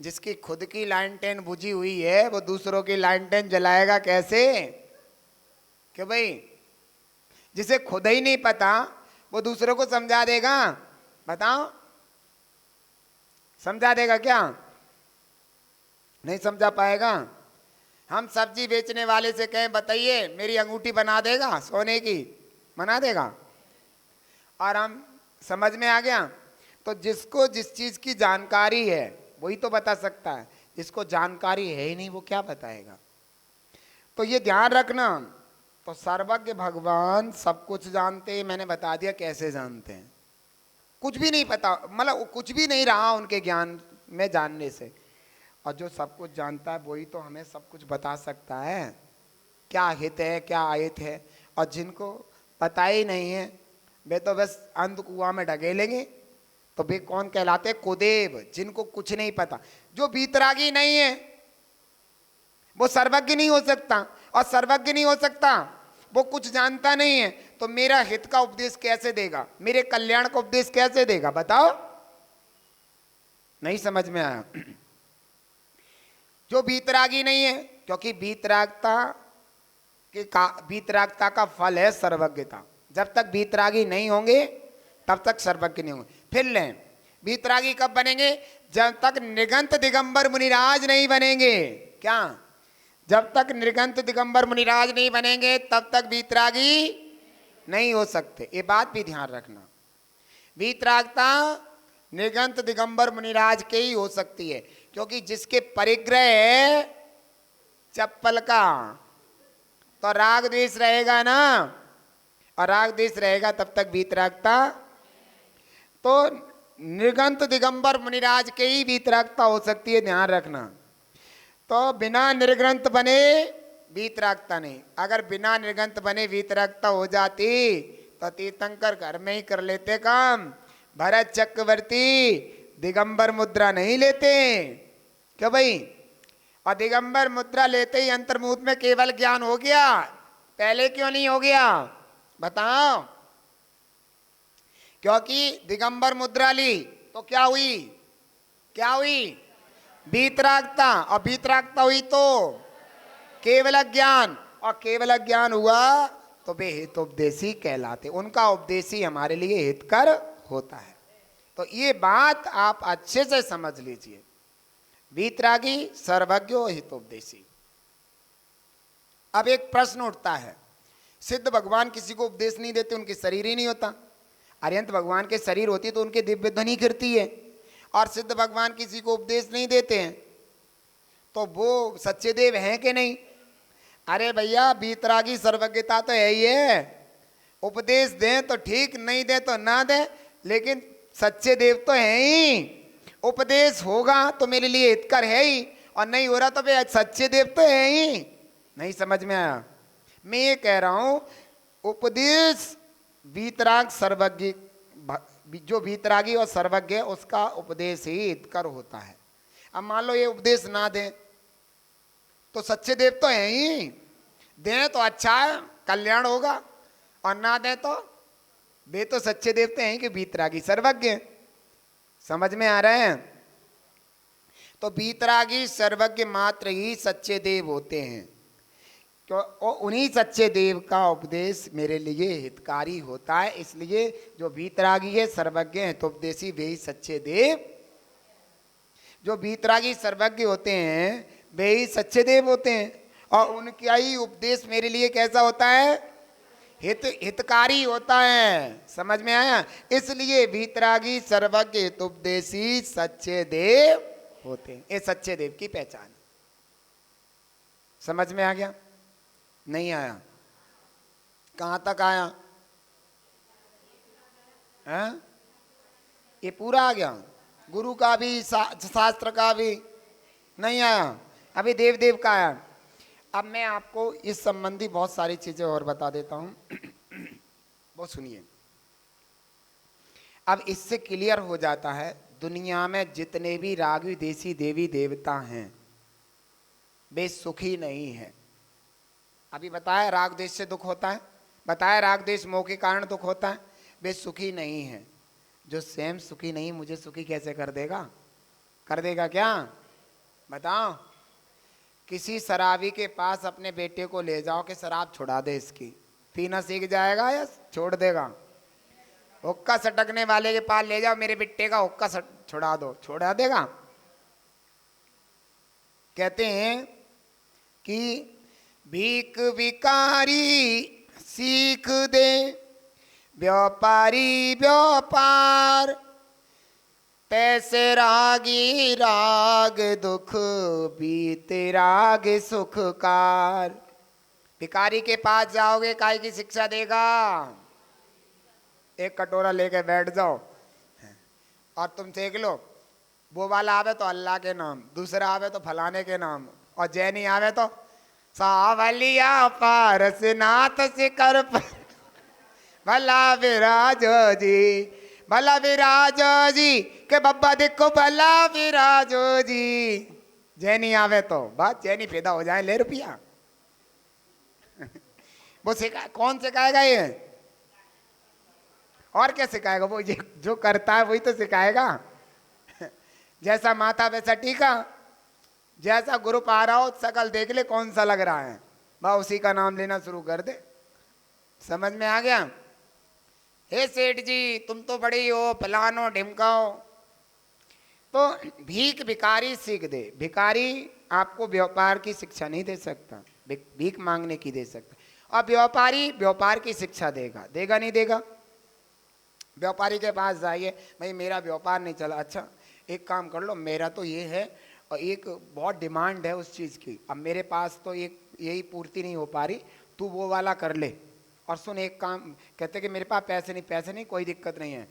जिसकी खुद की लालटेन बुझी हुई है वो दूसरों की लालटेन जलाएगा कैसे? कि भाई जिसे खुद ही नहीं पता वो दूसरों को समझा देगा? बताओ, समझा देगा क्या? नहीं समझा पाएगा। हम सब्जी बेचने वाले से कहें बताइए मेरी अंगूठी बना देगा सोने की? बना देगा। और हम, समझ में आ गया? तो जिसको जिस चीज की जानकारी है वही तो बता सकता है, जिसको जानकारी है ही नहीं वो क्या बताएगा? तो ये ध्यान रखना। तो सर्वज्ञ भगवान सब कुछ जानते हैं। मैंने बता दिया कैसे जानते हैं। कुछ भी नहीं पता, मतलब कुछ भी नहीं रहा उनके ज्ञान में जानने से। और जो सब कुछ जानता है वही तो हमें सब कुछ बता सकता है, क्या हित है क्या अहित है। और जिनको पता ही नहीं है वे तो बस अंध कुआं में ढकेलेंगे। तो वे कौन कहलाते? कुदेव, जिनको कुछ नहीं पता। जो वीतरागी नहीं है वो सर्वज्ञ नहीं हो सकता, और सर्वज्ञ नहीं हो सकता वो कुछ जानता नहीं है। तो मेरा हित का उपदेश कैसे देगा? मेरे कल्याण का उपदेश कैसे देगा? बताओ। नहीं समझ में आया? जो वीतरागी नहीं है, क्योंकि वीतरागता का फल है सर्वज्ञता। जब तक वीतरागी नहीं होंगे तब तक सर्वज्ञ नहीं होंगे। फिर लें, वीतरागी कब बनेंगे? जब तक निर्गंत दिगंबर मुनिराज नहीं बनेंगे। क्या? जब तक निर्गंत दिगंबर मुनिराज नहीं बनेंगे तब तक वीतरागी नहीं हो सकते। ये बात भी ध्यान रखना। वीतरागता निर्गंत दिगंबर मुनिराज के ही हो सकती है, क्योंकि जिसके परिग्रह है चप्पल का, तो राग द्वेष रहेगा ना, और राग द्वेष रहेगा तब तक वीतरागता। तो निर्गंत दिगंबर मुनिराज के ही वीतरागता हो सकती है, ध्यान रखना। तो बिना निर्ग्रंथ बने वीतरागता नहीं। अगर बिना निर्ग्रंथ बने वीतरागता हो जाती तो तीर्थंकर घर में ही कर लेते काम। भरत चक्रवर्ती दिगंबर मुद्रा नहीं लेते। क्यों भाई? और दिगंबर मुद्रा लेते ही अंतर्मुख में केवल ज्ञान हो गया, पहले क्यों नहीं हो गया? बताओ। क्योंकि दिगंबर मुद्रा ली तो क्या हुई? क्या हुई? वीतरागता, और वीतरागता हुई तो केवल ज्ञान, और केवल ज्ञान हुआ तो वे हितोपदेशी कहलाते। उनका उपदेश ही हमारे लिए हितकर होता है। तो ये बात आप अच्छे से समझ लीजिए। वीतरागी सर्वज्ञो हितोपदेशी। अब एक प्रश्न उठता है, सिद्ध भगवान किसी को उपदेश नहीं देते, उनके शरीर ही नहीं होता। अरिहंत भगवान के शरीर होती तो उनके दिव्य ध्वनि गिरती है, और सिद्ध भगवान किसी को उपदेश नहीं देते हैं, तो वो सच्चे देव हैं कि नहीं? अरे भैया, वीतरागी सर्वज्ञता तो है ही है, उपदेश दें तो ठीक, नहीं दे तो ना दे, लेकिन सच्चे देव तो हैं ही। उपदेश होगा तो मेरे लिए हितकर है ही, और नहीं हो रहा तो भाई सच्चे देव तो है ही। नहीं समझ में आया? मैं ये कह रहा हूं, उपदेश वीतराग सर्वज्ञ, जो वीतरागी और सर्वज्ञ है उसका उपदेश ही हितकर होता है। अब मान लो ये उपदेश ना दें तो सच्चे देव तो हैं ही, दें तो अच्छा है, कल्याण होगा, और ना दें तो वे तो सच्चे देव तो हैं कि वीतरागी सर्वज्ञ। समझ में आ रहे हैं? तो वीतरागी सर्वज्ञ मात्र ही सच्चे देव होते हैं, तो उन्हीं सच्चे देव का उपदेश मेरे लिए हितकारी होता है। इसलिए जो वीतरागी है सर्वज्ञ हितोपदेशी वे ही सच्चे देव, जो वीतरागी सर्वज्ञ होते हैं वे ही सच्चे देव होते हैं, और उनका ही उपदेश मेरे लिए कैसा होता है? हितकारी होता है। समझ में आया? इसलिए वीतरागी सर्वज्ञ हितोपदेशी सच्चे देव होते हैं। ये सच्चे देव की पहचान। समझ में आ गया? नहीं आया? कहां तक आया? है? ये पूरा आ गया? गुरु का भी शास्त्र का भी नहीं आया, अभी देव देव का आया। अब मैं आपको इस संबंधी बहुत सारी चीजें और बता देता हूं, वो सुनिए। अब इससे क्लियर हो जाता है दुनिया में जितने भी राग विदेशी देवी देवता हैं वे सुखी नहीं है। अभी बताया राग देश से दुख होता है, बताया राग देश मोह के कारण दुख होता है, वे सुखी नहीं है। जो स्वयं सुखी नहीं मुझे सुखी कैसे कर देगा? कर देगा क्या? बताओ। किसी शराबी के पास अपने बेटे को ले जाओ कि शराब छुड़ा दे इसकी, पीना सीख जाएगा या छोड़ देगा? हुक्का सटकने वाले के पास ले जाओ, मेरे बेटे का हुक्का छुड़ा दो, छोड़ा देगा? कहते हैं कि भीख भिखारी सीख दे, व्यापारी व्यापार, पैसे रागी राग दुख, बीते राग सुखकार। भिखारी के पास जाओगे काय की शिक्षा देगा? एक कटोरा लेके बैठ जाओ और तुम देख लो, वो वाला आवे तो अल्लाह के नाम, दूसरा आवे तो फलाने के नाम, और जैनी आवे तो सावलिया पारस नाथ से कर भला विराजो जी, भला विराजो जी, के बब्बा देखो भला विराजो जी। जैनी आवे तो बात जैनी पैदा हो जाए, ले रुपया। वो सिखा, कौन सिखाएगा ये? और क्या सिखाएगा? वो जो करता है वही तो सिखाएगा। जैसा माथा वैसा टीका, जैसा ग्रुप आ रहा हो शकल देख ले कौन सा लग रहा है, बा उसी का नाम लेना शुरू कर दे। समझ में आ गया? हे सेठ जी तुम तो बड़ी हो, फलानो ढिमकाओ। तो भीख भिखारी सीख दे। भिखारी आपको व्यापार की शिक्षा नहीं दे सकता, भीख मांगने की दे सकता, और व्यापारी व्यापार की शिक्षा देगा। देगा नहीं देगा? व्यापारी के पास जाइए, भाई मेरा व्यापार नहीं चला, अच्छा एक काम कर लो, मेरा तो ये है और एक बहुत डिमांड है उस चीज़ की, अब मेरे पास तो एक यही पूर्ति नहीं हो पा रही, तू वो वाला कर ले। और सुन एक काम, कहते कि मेरे पास पैसे नहीं, पैसे नहीं, कोई दिक्कत नहीं है,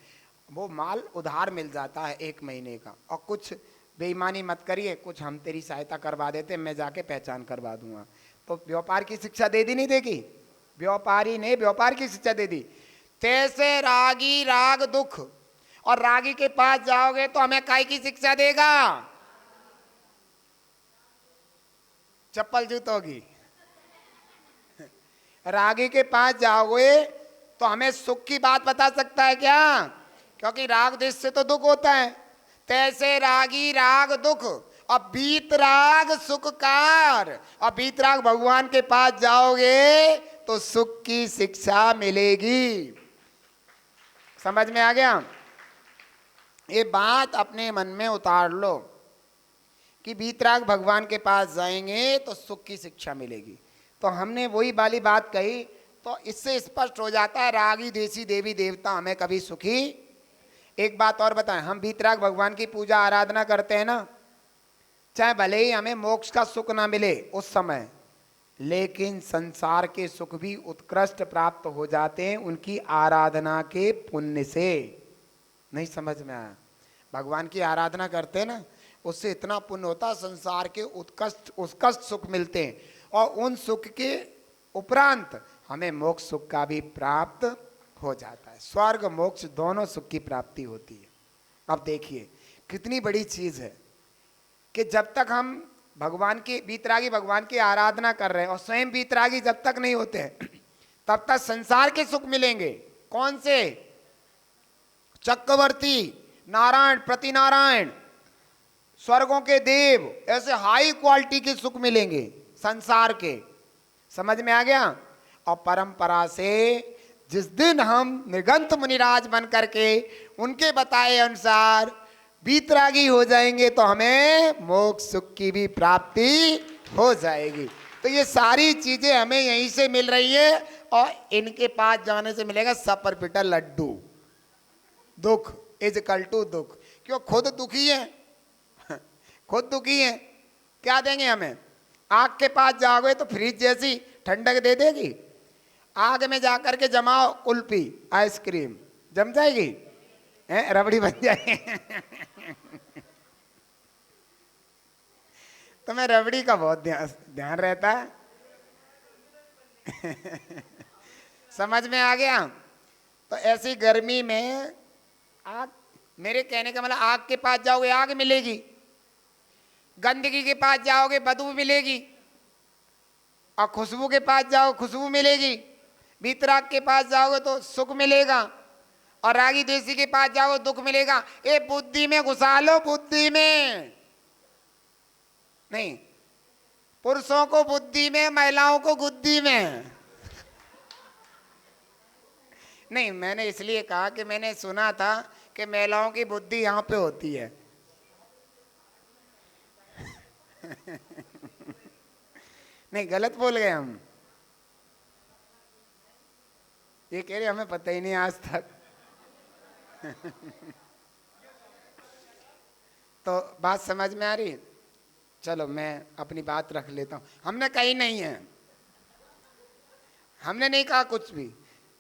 वो माल उधार मिल जाता है 1 महीने का, और कुछ बेईमानी मत करिए, कुछ हम तेरी सहायता करवा देते, मैं जाके पहचान करवा दूंगा। तो व्यापार की शिक्षा दे दी नहीं देगी? व्यापारी ने व्यापार की शिक्षा दे दी। तैसे रागी राग दुख, और रागी के पास जाओगे तो हमें काय की शिक्षा देगा? चप्पल जूतों की। रागी के पास जाओगे तो हमें सुख की बात बता सकता है क्या? क्योंकि राग देश से तो दुख होता है। तैसे रागी राग दुख, और बीत राग सुखकार, और बीत राग भगवान के पास जाओगे तो सुख की शिक्षा मिलेगी। समझ में आ गया? ये बात अपने मन में उतार लो कि वीतराग भगवान के पास जाएंगे तो सुख की शिक्षा मिलेगी। तो हमने वही वाली बात कही, तो इससे स्पष्ट हो जाता है रागी देसी देवी देवता हमें कभी सुखी। एक बात और बताएं, हम वीतराग भगवान की पूजा आराधना करते हैं ना, चाहे भले ही हमें मोक्ष का सुख ना मिले उस समय, लेकिन संसार के सुख भी उत्कृष्ट प्राप्त हो जाते हैं उनकी आराधना के पुण्य से। नहीं समझ में आया? भगवान की आराधना करते हैं ना, उससे इतना पुण्य होता, संसार के उत्कृष्ट सुख मिलते हैं, और उन सुख के उपरांत हमें मोक्ष सुख का भी प्राप्त हो जाता है। स्वर्ग मोक्ष दोनों सुख की प्राप्ति होती है। अब देखिए कितनी बड़ी चीज है कि जब तक हम भगवान की वीतरागी भगवान की आराधना कर रहे हैं और स्वयं वीतरागी जब तक नहीं होते हैं तब तक संसार के सुख मिलेंगे। कौन से? चक्रवर्ती, नारायण, प्रतिनारायण, स्वर्गों के देव, ऐसे हाई क्वालिटी के सुख मिलेंगे संसार के। समझ में आ गया? और परंपरा से जिस दिन हम निगंत मुनिराज बन करके उनके बताए अनुसार वीतरागी हो जाएंगे तो हमें मोक्ष सुख की भी प्राप्ति हो जाएगी। तो ये सारी चीजें हमें यहीं से मिल रही है, और इनके पास जाने से मिलेगा सपर पिटर लड्डू। दुख इज इक्वल टू दुख। क्यों? खुद दुखी है, खुद दुखी है, क्या देंगे हमें? आग के पास जाओगे तो फ्रिज जैसी ठंडक दे देगी, आग में जाकर के जमाओ कुल्फी आइसक्रीम, जम जाएगी, रबड़ी बन जाएगी। तो मैं रबड़ी का बहुत ध्यान रहता है। समझ में आ गया? तो ऐसी गर्मी में आग, मेरे कहने का मतलब आग के पास जाओगे आग मिलेगी, गंदगी के पास जाओगे बदबू मिलेगी, और खुशबू के पास जाओ खुशबू मिलेगी। वीतराग के पास जाओगे तो सुख मिलेगा, और रागी देसी के पास जाओ दुख मिलेगा। ये बुद्धि में घुसा लो, बुद्धि में नहीं, पुरुषों को बुद्धि में, महिलाओं को गुद्दी में। नहीं, मैंने इसलिए कहा कि मैंने सुना था कि महिलाओं की बुद्धि यहां पे होती है। नहीं, गलत बोल गए हम। ये कह रहे हमें पता ही नहीं आज तक। तो बात समझ में आ रही? चलो मैं अपनी बात रख लेता हूं। हमने कही नहीं है, हमने नहीं कहा कुछ भी।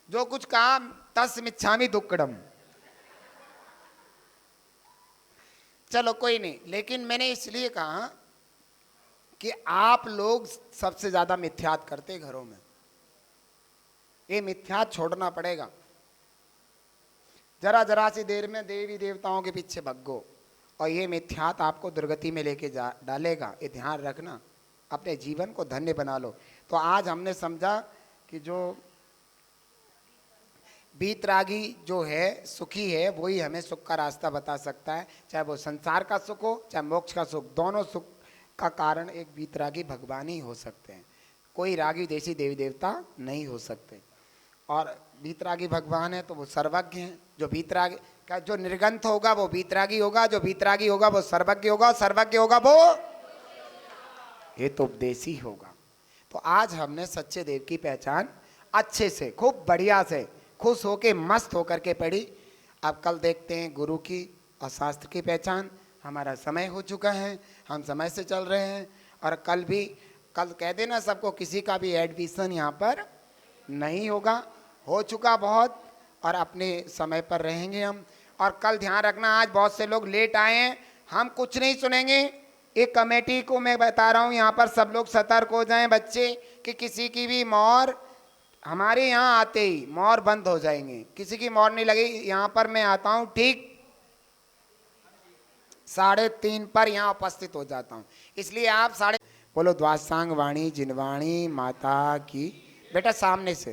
जो कुछ कहा तस्मिच्छामि दुक्कडम। चलो कोई नहीं, लेकिन मैंने इसलिए कहा कि आप लोग सबसे ज्यादा मिथ्यात करते घरों में। ये मिथ्यात छोड़ना पड़ेगा। जरा जरा सी देर में देवी देवताओं के पीछे भगो, और ये मिथ्यात आपको दुर्गति में लेके जा डालेगा। ये ध्यान रखना, अपने जीवन को धन्य बना लो। तो आज हमने समझा कि जो वीतरागी जो है, सुखी है, वही हमें सुख का रास्ता बता सकता है। चाहे वो संसार का सुख हो, चाहे मोक्ष का सुख, दोनों सुख का कारण एक वीतरागी भगवान ही हो सकते हैं। कोई रागी देसी देवी देवता नहीं हो सकते। और वीतरागी भगवान है तो वो सर्वज्ञ हैं। जो वीतरागी का जो निर्गंथ होगा वो वीतरागी होगा, जो वीतरागी होगा वो सर्वज्ञ होगा, सर्वज्ञ होगा वो हेतुपदेशी होगा। तो आज हमने सच्चे देव की पहचान अच्छे से, खूब बढ़िया से, खुश होके, मस्त होकर के पढ़ी। अब कल देखते हैं गुरु की और शास्त्र की पहचान। हमारा समय हो चुका है, हम समय से चल रहे हैं। और कल कह देना सबको, किसी का भी एडमिशन यहाँ पर नहीं होगा, हो चुका बहुत, और अपने समय पर रहेंगे हम। और कल ध्यान रखना, आज बहुत से लोग लेट आए हैं, हम कुछ नहीं सुनेंगे। एक कमेटी को मैं बता रहा हूँ, यहाँ पर सब लोग सतर्क हो जाएं बच्चे, कि किसी की भी मोहर, हमारे यहाँ आते ही मोहर बंद हो जाएंगे, किसी की मोहर नहीं लगेगी। यहाँ पर मैं आता हूँ ठीक 3:30 पर यहाँ उपस्थित हो जाता हूँ, इसलिए आप बोलो द्वादशांग वाणी जिनवाणी माता की। बेटा सामने से